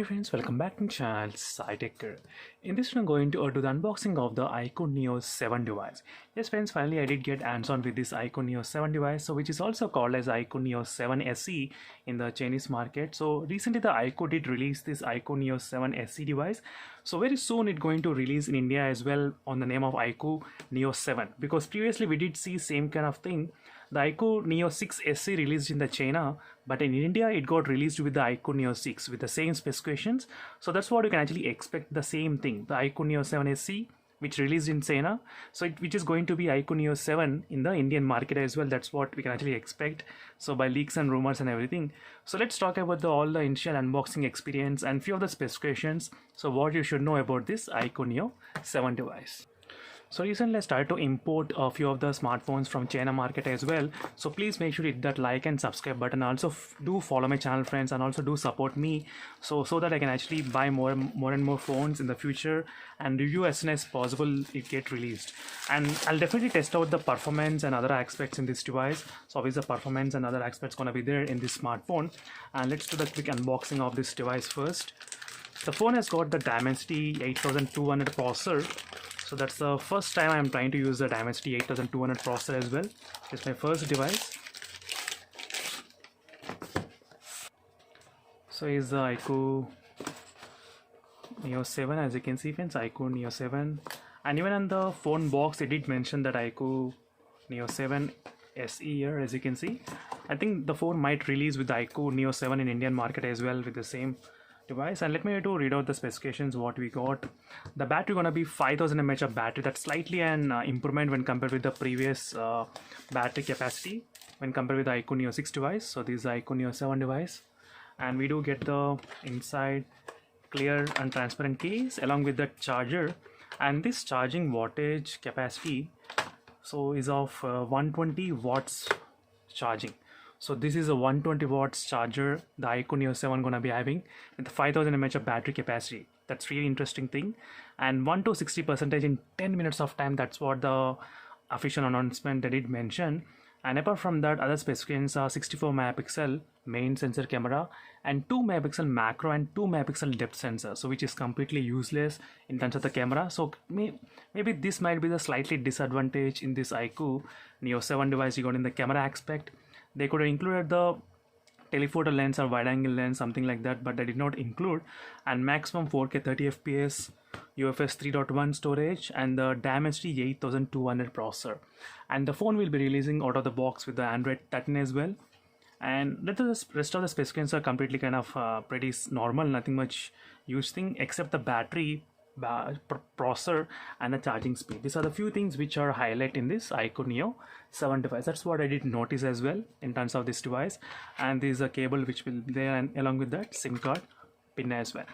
Hi friends, welcome back to the channel SciTech. In this one I'm going to do the unboxing of the iQOO Neo 7 device. Yes friends, finally I did get hands-on with this iQOO Neo 7 device, which is also called as iQOO Neo 7 SE in the Chinese market. So recently the iQOO did release this iQOO Neo 7 SE device. So very soon it's going to release in India as well on the name of iQOO Neo 7, because previously we did see same kind of thing. The iQOO Neo 6 SE released in the China, but in India it got released with the iQOO Neo 6 with the same specifications. So that's what you can actually expect, the same thing. The iQOO Neo 7 SE, which released in China, which is going to be iQOO Neo 7 in the Indian market as well. That's what we can actually expect. So by leaks and rumors and everything. So let's talk about all the initial unboxing experience and few of the specifications. So what you should know about this iQOO Neo 7 device. So recently I started to import a few of the smartphones from China market as well. So please make sure to hit that like and subscribe button. Also do follow my channel friends, and also do support me so that I can actually buy more and more phones in the future and review as soon as possible it get released. And I'll definitely test out the performance and other aspects in this device. So obviously the performance and other aspects gonna be there in this smartphone. And let's do the quick unboxing of this device first. The phone has got the Dimensity 8200 processor. So that's the first time I'm trying to use the Dimensity 8200 processor as well. It's my first device. So is the iQOO Neo 7, as you can see friends, iQOO Neo 7. And even on the phone box, it did mention that iQOO Neo 7 SE here, as you can see. I think the phone might release with the iQOO Neo 7 in Indian market as well with the same device. And let me read out the specifications what we got. The battery gonna be 5000 mAh of battery. That's slightly an improvement when compared with the previous battery capacity when compared with the iQOO Neo 6 device. So this is the iQOO Neo 7 device, and we do get the inside clear and transparent case along with the charger. And this charging wattage capacity is of 120 watts charging. So this is a 120 watts charger the iQOO Neo 7 gonna be having with 5000 mAh of battery capacity. That's really interesting thing. And 1 to 60% in 10 minutes of time. That's what the official announcement did mention. And apart from that, other specifications are 64 megapixel main sensor camera and 2 megapixel macro and 2 megapixel depth sensor. So which is completely useless in terms of the camera. So maybe this might be the slightly disadvantage in this iQOO Neo 7 device you got in the camera aspect. They could have included the telephoto lens or wide angle lens, something like that, but they did not include. And maximum 4K 30 FPS UFS 3.1 storage and the Dimensity 8200 processor. And the phone will be releasing out of the box with the Android 13 as well. And the rest of the specifications are completely kind of pretty normal, nothing much huge thing except the battery, processor and the charging speed. These are the few things which are highlight in this iQOO Neo 7 device. That's what I did notice as well in terms of this device. And this is a cable which will be there, and along with that SIM card pin as well.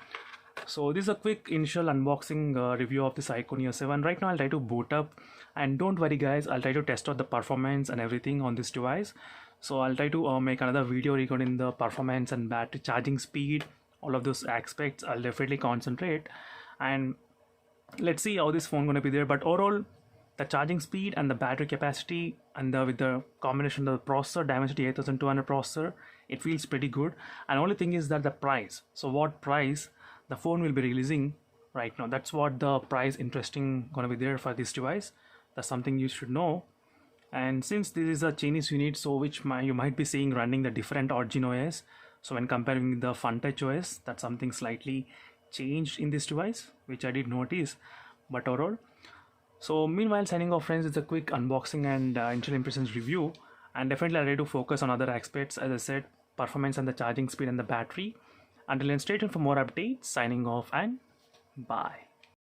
So this is a quick initial unboxing review of this iQOO Neo 7. Right now I'll try to boot up, and don't worry guys, I'll try to test out the performance and everything on this device. So I'll try to make another video regarding the performance and battery charging speed, all of those aspects. I'll definitely concentrate, and let's see how this phone gonna be there. But overall, the charging speed and the battery capacity and with the combination of the processor, Dimensity 8200 processor, it feels pretty good. And only thing is that the price. So what price the phone will be releasing right now, that's what the price interesting gonna be there for this device. That's something you should know. And since this is a Chinese unit, so you might be seeing running the different Origin OS. So when comparing the FunTouch OS, that's something slightly changed in this device, which I did notice. But overall, so meanwhile, signing off friends, it's a quick unboxing and initial impressions review. And definitely I'm ready to focus on other aspects, as I said, performance and the charging speed and the battery. Until then, stay tuned for more updates. Signing off and bye.